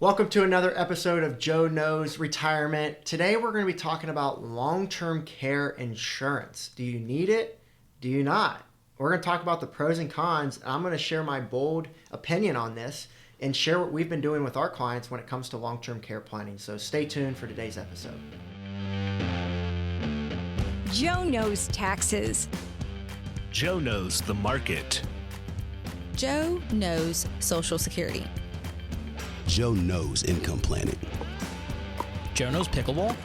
Welcome to another episode of Joe Knows Retirement. Today we're going to be talking about long-term care insurance. Do you need it? Do you not? We're going to talk about the pros and cons. I'm going to share my bold opinion on this and share what we've been doing with our clients when it comes to long-term care planning. So stay tuned for today's episode. Joe knows taxes. Joe knows the market. Joe knows Social Security. Joe knows income planning. Joe knows pickleball?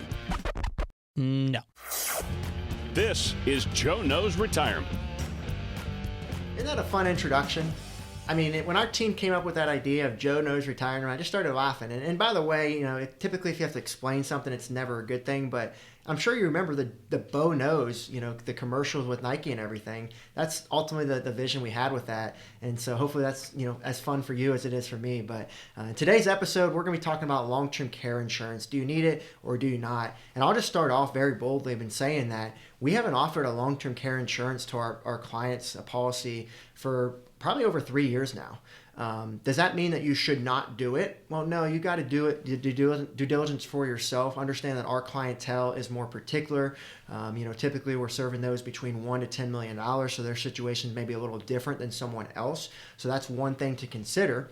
No. This is Joe Knows Retirement. Isn't that a fun introduction? I mean, when our team came up with that idea of Joe Knows Retirement, I just started laughing. And by the way, typically if you have to explain something, it's never a good thing. But I'm sure you remember the Bo Knows, the commercials with Nike and everything. That's ultimately the vision we had with that. And so hopefully that's, as fun for you as it is for me. But in today's episode, we're going to be talking about long-term care insurance. Do you need it or do you not? And I'll just start off very boldly in saying that we haven't offered a long-term care insurance to our clients, a policy, for probably over 3 years now. Does that mean that you should not do it? Well, no, you got to do it, due diligence for yourself. Understand that our clientele is more particular. Typically we're serving those between $1 to $10 million, so their situations may be a little different than someone else. So that's one thing to consider.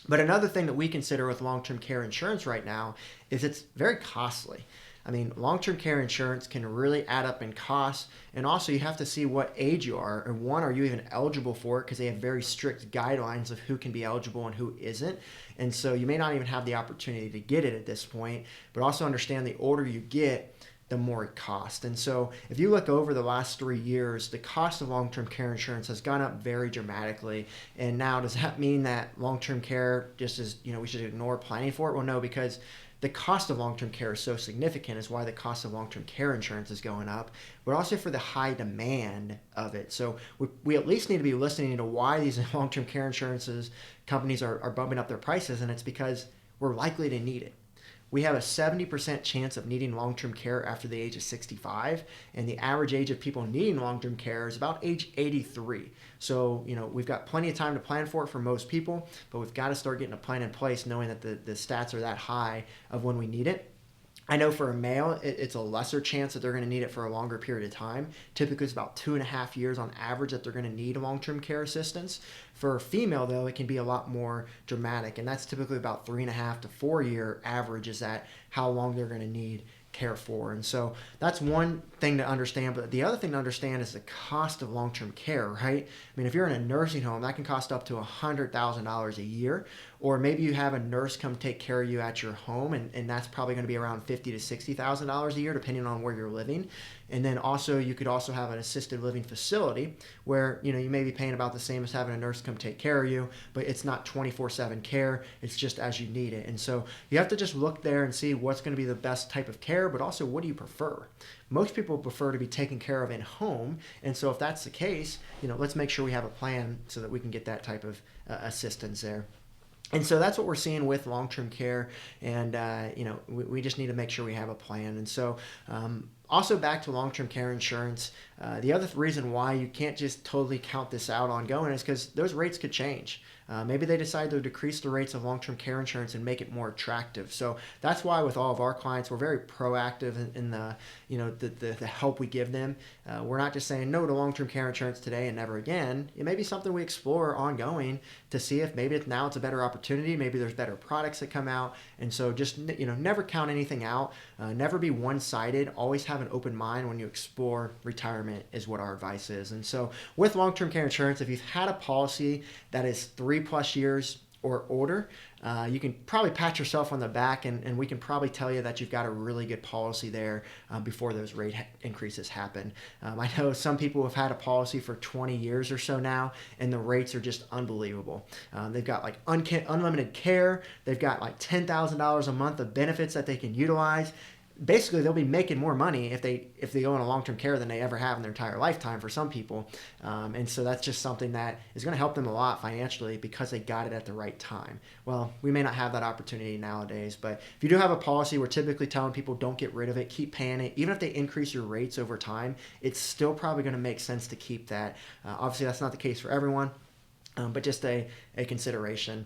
But another thing that we consider with long-term care insurance right now is it's very costly. I mean, long-term care insurance can really add up in costs, and also you have to see what age you are, and are you even eligible for it, because they have very strict guidelines of who can be eligible and who isn't, and so you may not even have the opportunity to get it at this point, but also understand the older you get, the more it costs. And so if you look over the last 3 years, the cost of long-term care insurance has gone up very dramatically. And now, does that mean that long-term care just is, we should ignore planning for it? Well, no, because the cost of long-term care is so significant is why the cost of long-term care insurance is going up, but also for the high demand of it. So we at least need to be listening to why these long-term care insurances companies are bumping up their prices, and it's because we're likely to need it. We have a 70% chance of needing long-term care after the age of 65, and the average age of people needing long-term care is about age 83. So, we've got plenty of time to plan for it for most people, but we've got to start getting a plan in place knowing that the stats are that high of when we need it. I know for a male, it's a lesser chance that they're going to need it for a longer period of time. Typically, it's about 2.5 years on average that they're going to need long-term care assistance. For a female, though, it can be a lot more dramatic, and that's typically about 3.5 to 4 year average is that how long they're going to need care for. And so that's one thing to understand, but the other thing to understand is the cost of long-term care, right? I mean, if you're in a nursing home, that can cost up to $100,000 a year, or maybe you have a nurse come take care of you at your home, and that's probably going to be around $50,000 to $60,000 a year, depending on where you're living. And then also, you could also have an assisted living facility where, you may be paying about the same as having a nurse come take care of you, but it's not 24/7 care. It's just as you need it. And so you have to just look there and see what's going to be the best type of care, but also what do you prefer? Most people prefer to be taken care of in home. And so if that's the case, let's make sure we have a plan so that we can get that type of assistance there. And so that's what we're seeing with long-term care, and we just need to make sure we have a plan. And so also back to long-term care insurance, the other reason why you can't just totally count this out ongoing is because those rates could change. Maybe they decide to decrease the rates of long-term care insurance and make it more attractive. So that's why with all of our clients, we're very proactive in the help we give them. We're not just saying no to long-term care insurance today and never again. It may be something we explore ongoing to see if maybe now it's a better opportunity. Maybe there's better products that come out. And so just, never count anything out. Never be one-sided. Always have an open mind when you explore retirement is what our advice is. And so with long-term care insurance, if you've had a policy that is 3+ years or older, you can probably pat yourself on the back, and we can probably tell you that you've got a really good policy there before those rate increases happen. I know some people have had a policy for 20 years or so now, and the rates are just unbelievable. They've got like unlimited care. They've got like $10,000 a month of benefits that they can utilize. Basically, they'll be making more money if they go on a long-term care than they ever have in their entire lifetime for some people. And so that's just something that is going to help them a lot financially because they got it at the right time. Well, we may not have that opportunity nowadays, but if you do have a policy, we're typically telling people don't get rid of it, keep paying it. Even if they increase your rates over time, it's still probably going to make sense to keep that. Obviously, that's not the case for everyone. But just a a consideration.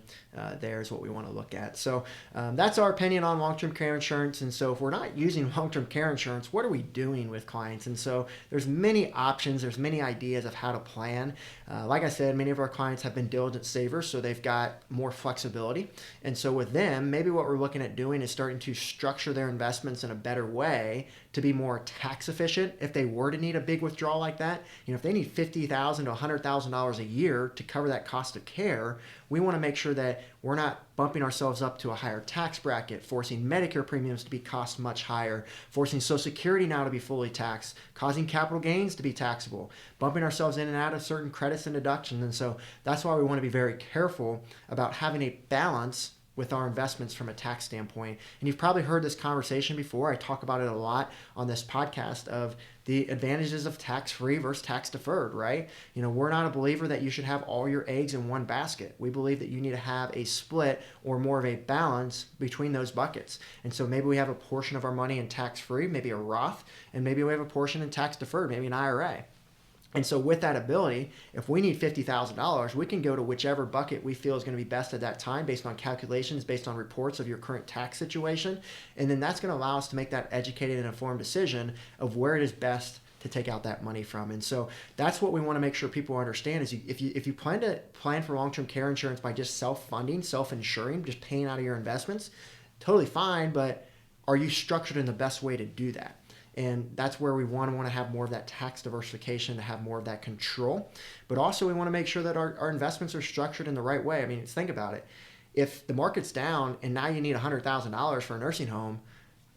There is what we want to look at. So that's our opinion on long-term care insurance. And so if we're not using long-term care insurance, what are we doing with clients? And so there's many options. There's many ideas of how to plan. Like I said, many of our clients have been diligent savers, so they've got more flexibility. And so with them, maybe what we're looking at doing is starting to structure their investments in a better way to be more tax efficient. If they were to need a big withdrawal like that, if they need $50,000 to $100,000 a year to cover that cost of care, we want to make sure that we're not bumping ourselves up to a higher tax bracket, forcing Medicare premiums to be cost much higher, forcing Social Security now to be fully taxed, causing capital gains to be taxable, bumping ourselves in and out of certain credits and deductions. And so that's why we want to be very careful about having a balance with our investments from a tax standpoint. And you've probably heard this conversation before. I talk about it a lot on this podcast of the advantages of tax-free versus tax-deferred, right? We're not a believer that you should have all your eggs in one basket. We believe that you need to have a split or more of a balance between those buckets. And so maybe we have a portion of our money in tax-free, maybe a Roth, and maybe we have a portion in tax-deferred, maybe an IRA. And so with that ability, if we need $50,000, we can go to whichever bucket we feel is going to be best at that time based on calculations, based on reports of your current tax situation. And then that's going to allow us to make that educated and informed decision of where it is best to take out that money from. And so that's what we want to make sure people understand is if you plan for long-term care insurance by just self-funding, self-insuring, just paying out of your investments, totally fine, but are you structured in the best way to do that? And that's where we want to have more of that tax diversification, to have more of that control. But also we want to make sure that our investments are structured in the right way. I mean, think about it. If the market's down and now you need $100,000 for a nursing home,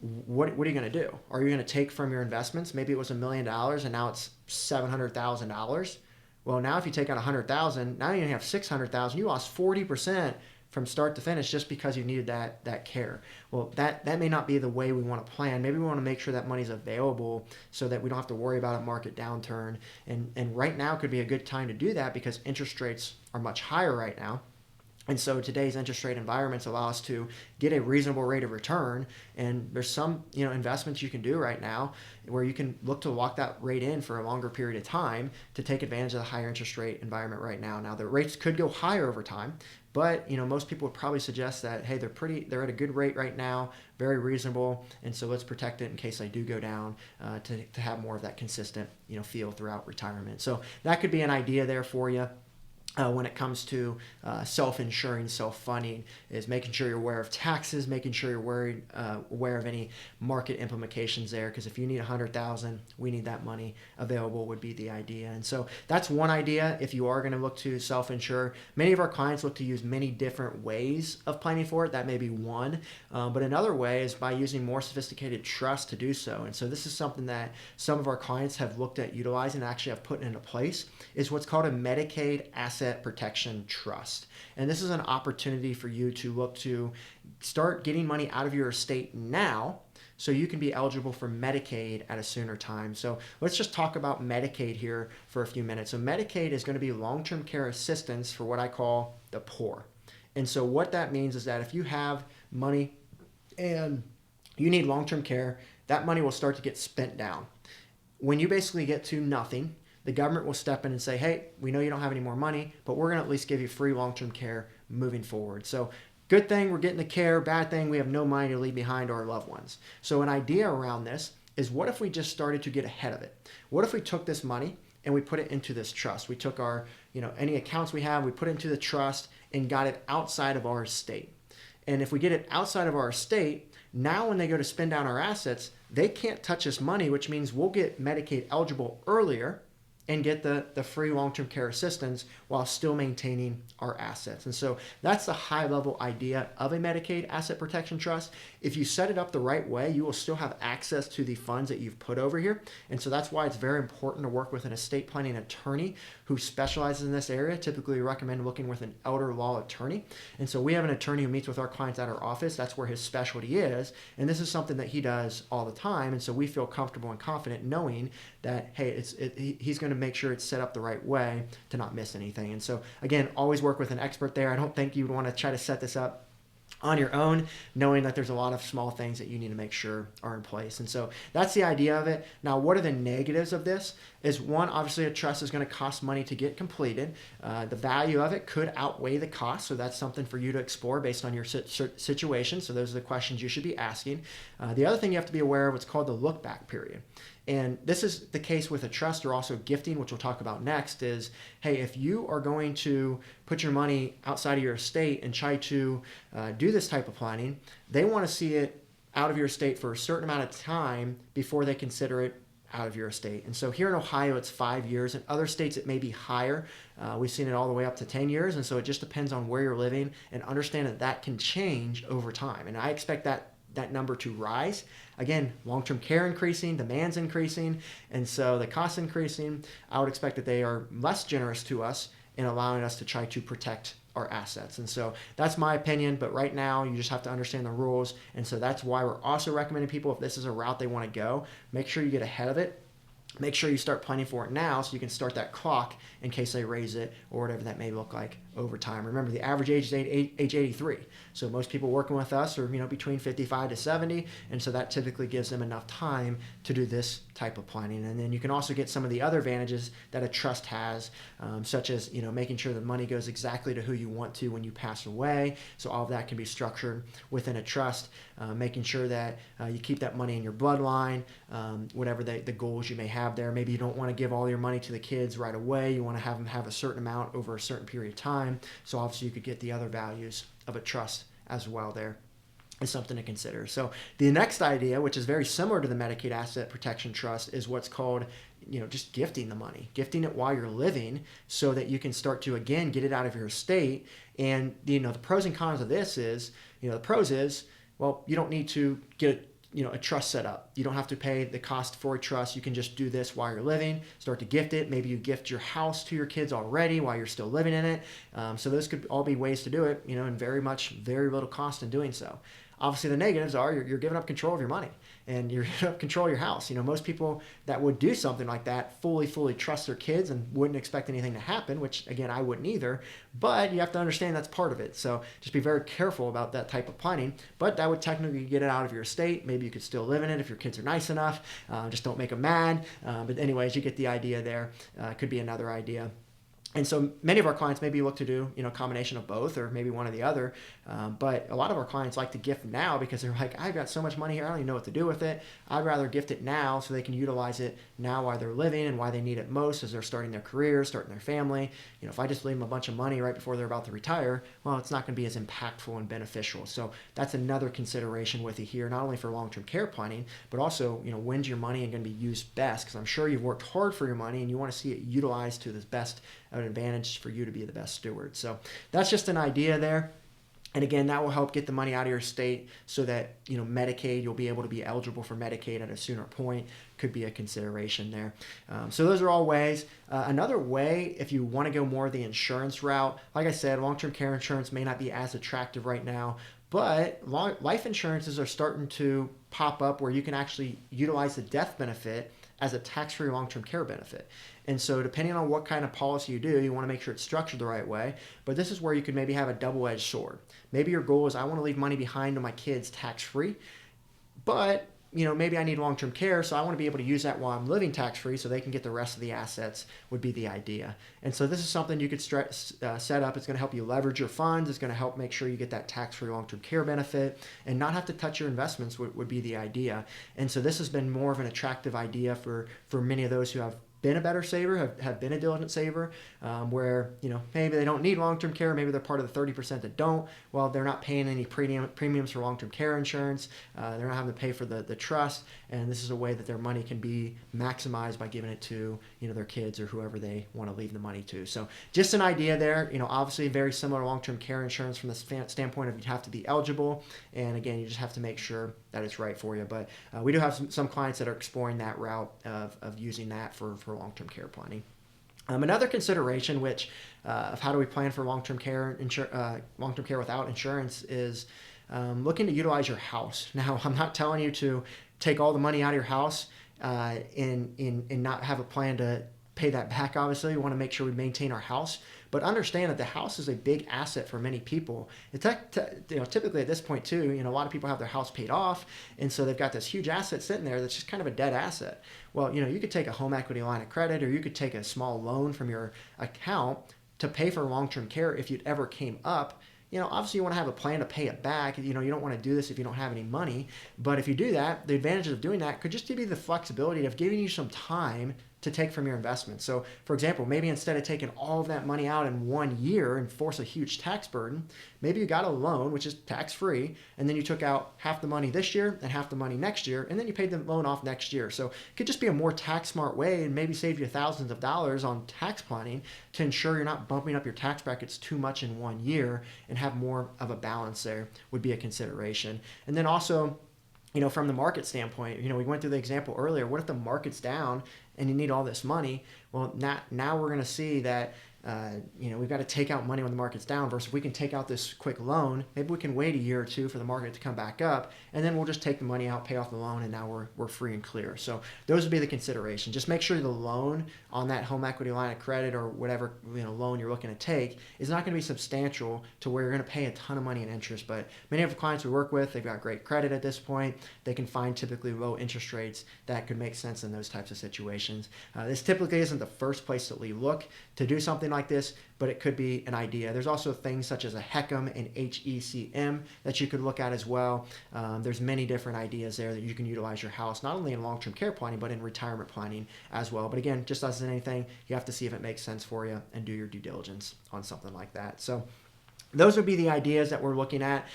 what are you going to do? Are you going to take from your investments? Maybe it was $1 million and now it's $700,000. Well, now if you take out $100,000, now you have $600,000. You lost 40% from start to finish just because you needed that care. Well, that may not be the way we want to plan. Maybe we want to make sure that money's available so that we don't have to worry about a market downturn. And right now could be a good time to do that because interest rates are much higher right now. And so today's interest rate environments allow us to get a reasonable rate of return. And there's some investments you can do right now where you can look to lock that rate in for a longer period of time to take advantage of the higher interest rate environment right now. Now the rates could go higher over time, but most people would probably suggest that, hey, they're at a good rate right now, very reasonable, and so let's protect it in case they do go down to have more of that consistent feel throughout retirement. So that could be an idea there for you. When it comes to self-insuring, self-funding, is making sure you're aware of taxes, making sure you're aware of any market implications there. Because if you need $100,000, we need that money available would be the idea. And so that's one idea. If you are going to look to self-insure, many of our clients look to use many different ways of planning for it. That may be one, but another way is by using more sophisticated trust to do so. And so this is something that some of our clients have looked at utilizing and actually have put into place. Is what's called a Medicaid Asset Protection Trust. And this is an opportunity for you to look to start getting money out of your estate now so you can be eligible for Medicaid at a sooner time. So let's just talk about Medicaid here for a few minutes. So Medicaid is going to be long-term care assistance for what I call the poor. And so what that means is that if you have money and you need long-term care, that money will start to get spent down. When you basically get to nothing, the government will step in and say, hey, we know you don't have any more money, but we're going to at least give you free long-term care moving forward. So good thing we're getting the care, bad thing we have no money to leave behind our loved ones. So an idea around this is what if we just started to get ahead of it? What if we took this money and we put it into this trust? We took our, any accounts we have, we put it into the trust and got it outside of our estate. And if we get it outside of our estate, now when they go to spend down our assets, they can't touch this money, which means we'll get Medicaid eligible earlier and get the free long-term care assistance while still maintaining our assets. And so that's the high-level idea of a Medicaid Asset Protection Trust. If you set it up the right way, you will still have access to the funds that you've put over here. And so that's why it's very important to work with an estate planning attorney who specializes in this area. Typically, we recommend looking with an elder law attorney. And so we have an attorney who meets with our clients at our office. That's where his specialty is. And this is something that he does all the time. And so we feel comfortable and confident knowing that, hey, he's going to make sure it's set up the right way to not miss anything. And so again, always work with an expert there. I don't think you would want to try to set this up on your own, knowing that there's a lot of small things that you need to make sure are in place. And so that's the idea of it. Now, what are the negatives of this? is one, obviously a trust is going to cost money to get completed. The value of it could outweigh the cost, so that's something for you to explore based on your situation. So those are the questions you should be asking. The other thing you have to be aware of, what's called the look back period. And this is the case with a trust or also gifting, which we'll talk about next, is, hey, if you are going to put your money outside of your estate and try to do this type of planning, they want to see it out of your estate for a certain amount of time before they consider it out of your estate. And so here in Ohio, it's 5 years. In other states, it may be higher. We've seen it all the way up to 10 years. And so it just depends on where you're living, and understand that that can change over time. And I expect that number to rise. Again, long-term care increasing, demand's increasing, and so the cost increasing. I would expect that they are less generous to us in allowing us to try to protect our assets. And so that's my opinion, but right now you just have to understand the rules. And so that's why we're also recommending people, if this is a route they want to go, make sure you get ahead of it. Make sure you start planning for it now so you can start that clock in case they raise it or whatever that may look like over time. Remember, the average age is age 83. So most people working with us are between 55 to 70, and so that typically gives them enough time to do this type of planning. And then you can also get some of the other advantages that a trust has, such as making sure the money goes exactly to who you want to when you pass away. So all of that can be structured within a trust, making sure that you keep that money in your bloodline, whatever the goals you may have there. Maybe you don't want to give all your money to the kids right away. You want to have them have a certain amount over a certain period of time. So obviously you could get the other values of a trust as well. There is something to consider. So the next idea, which is very similar to the Medicaid Asset Protection Trust, is what's called just gifting the money, gifting it while you're living, so that you can start to, again, get it out of your estate. And the pros and cons of this is, the pros is, well, you don't need to get a trust set up. You don't have to pay the cost for a trust. You can just do this while you're living, start to gift it. Maybe you gift your house to your kids already while you're still living in it. So those could all be ways to do it, and very little cost in doing so. Obviously, the negatives are you're giving up control of your money, and you're giving up control of your house. Most people that would do something like that fully trust their kids and wouldn't expect anything to happen, which, again, I wouldn't either. But you have to understand that's part of it. So just be very careful about that type of planning. But that would technically get it out of your estate. Maybe you could still live in it if your kids are nice enough. Just don't make them mad. But anyways, you get the idea there. Could be another idea. And so many of our clients maybe look to do, a combination of both, or maybe one or the other. But a lot of our clients like to gift now because they're like, I've got so much money here, I don't even know what to do with it. I'd rather gift it now so they can utilize it now while they're living and why they need it most as they're starting their career, starting their family. If I just leave them a bunch of money right before they're about to retire, well, it's not going to be as impactful and beneficial. So that's another consideration with you here, not only for long-term care planning, but also, when's your money going to be used best? Because I'm sure you've worked hard for your money and you want to see it utilized to the best of an advantage for you to be the best steward. So that's just an idea there. And again, that will help get the money out of your state so that, Medicaid, you'll be able to be eligible for Medicaid at a sooner point. Could be a consideration there. So those are all ways. Another way, if you want to go more the insurance route, like I said, long-term care insurance may not be as attractive right now, but life insurances are starting to pop up where you can actually utilize the death benefit as a tax-free long-term care benefit. And so depending on what kind of policy you do, you want to make sure it's structured the right way. But this is where you could maybe have a double-edged sword. Maybe your goal is I want to leave money behind to my kids tax-free, but maybe I need long-term care, so I want to be able to use that while I'm living tax-free so they can get the rest of the assets would be the idea. And so this is something you could set up. It's going to help you leverage your funds. It's going to help make sure you get that tax-free long-term care benefit and not have to touch your investments would be the idea. And so this has been more of an attractive idea for many of those who have been a better saver, have been a diligent saver, where maybe they don't need long-term care, maybe they're part of the 30% that don't. Well, they're not paying any premiums for long-term care insurance. They're not having to pay for the trust, and this is a way that their money can be maximized by giving it to their kids or whoever they want to leave the money to. So just an idea there. Obviously very similar to long-term care insurance from the standpoint of you have to be eligible, and again, you just have to make sure that it's right for you. But we do have some clients that are exploring that route of using that for long-term care planning. Another consideration, which of how do we plan for long-term care without insurance, is looking to utilize your house. Now, I'm not telling you to take all the money out of your house and not have a plan to pay that back. Obviously, we want to make sure we maintain our house. But understand that the house is a big asset for many people. Typically at this point too, a lot of people have their house paid off, and so they've got this huge asset sitting there that's just kind of a dead asset. Well, you could take a home equity line of credit, or you could take a small loan from your account to pay for long-term care if it ever came up. Obviously you want to have a plan to pay it back. You don't want to do this if you don't have any money. But if you do that, the advantages of doing that could just be the flexibility of giving you some time to take from your investment. So, for example, maybe instead of taking all of that money out in 1 year and force a huge tax burden, maybe you got a loan, which is tax-free, and then you took out half the money this year and half the money next year, and then you paid the loan off next year. So it could just be a more tax-smart way and maybe save you thousands of dollars on tax planning to ensure you're not bumping up your tax brackets too much in 1 year, and have more of a balance there would be a consideration. And then also, from the market standpoint, we went through the example earlier. What if the market's down and you need all this money? Well, now we're going to see that we've got to take out money when the market's down, versus if we can take out this quick loan, maybe we can wait a year or two for the market to come back up, and then we'll just take the money out, pay off the loan, and now we're free and clear. So those would be the considerations. Just make sure the loan on that home equity line of credit or whatever loan you're looking to take is not going to be substantial to where you're going to pay a ton of money in interest. But many of the clients we work with, they've got great credit at this point. They can find typically low interest rates that could make sense in those types of situations. This typically isn't the first place that we look to do something like this, but it could be an idea. There's also things such as a HECM and HECM that you could look at as well. There's many different ideas there that you can utilize your house, not only in long-term care planning, but in retirement planning as well. But again, just as in anything, you have to see if it makes sense for you and do your due diligence on something like that. So those would be the ideas that we're looking at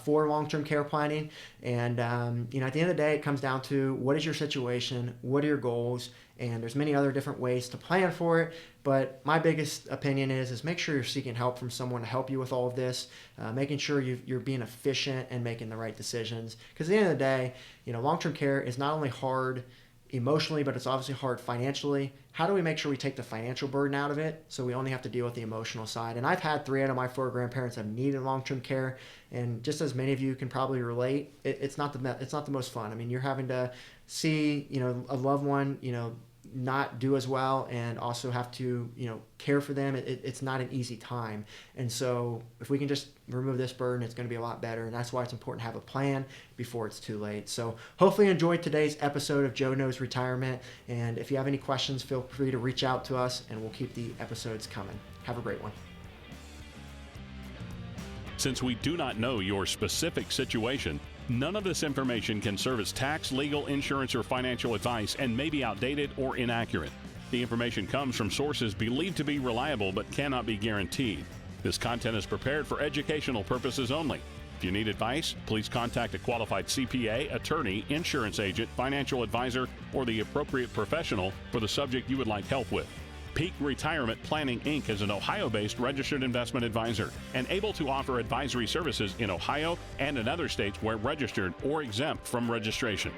for long-term care planning. And, at the end of the day, it comes down to what is your situation, what are your goals, and there's many other different ways to plan for it. But my biggest opinion is make sure you're seeking help from someone to help you with all of this, making sure you're being efficient and making the right decisions. Because at the end of the day, long-term care is not only hard emotionally, but it's obviously hard financially. How do we make sure we take the financial burden out of it so we only have to deal with the emotional side? And I've had 3 out of my 4 grandparents have needed long-term care, and just as many of you can probably relate, it's not the most fun. I mean, you're having to see a loved one not do as well, and also have to care for them. It's not an easy time. And so if we can just remove this burden, it's going to be a lot better. And that's why it's important to have a plan before it's too late. So hopefully you enjoyed today's episode of Joe Knows Retirement. And if you have any questions, feel free to reach out to us, and we'll keep the episodes coming. Have a great one. Since we do not know your specific situation, none of this information can serve as tax, legal, insurance, or financial advice and may be outdated or inaccurate. The information comes from sources believed to be reliable but cannot be guaranteed. This content is prepared for educational purposes only. If you need advice, please contact a qualified CPA, attorney, insurance agent, financial advisor, or the appropriate professional for the subject you would like help with. Peak Retirement Planning, Inc. is an Ohio-based registered investment advisor and able to offer advisory services in Ohio and in other states where registered or exempt from registration.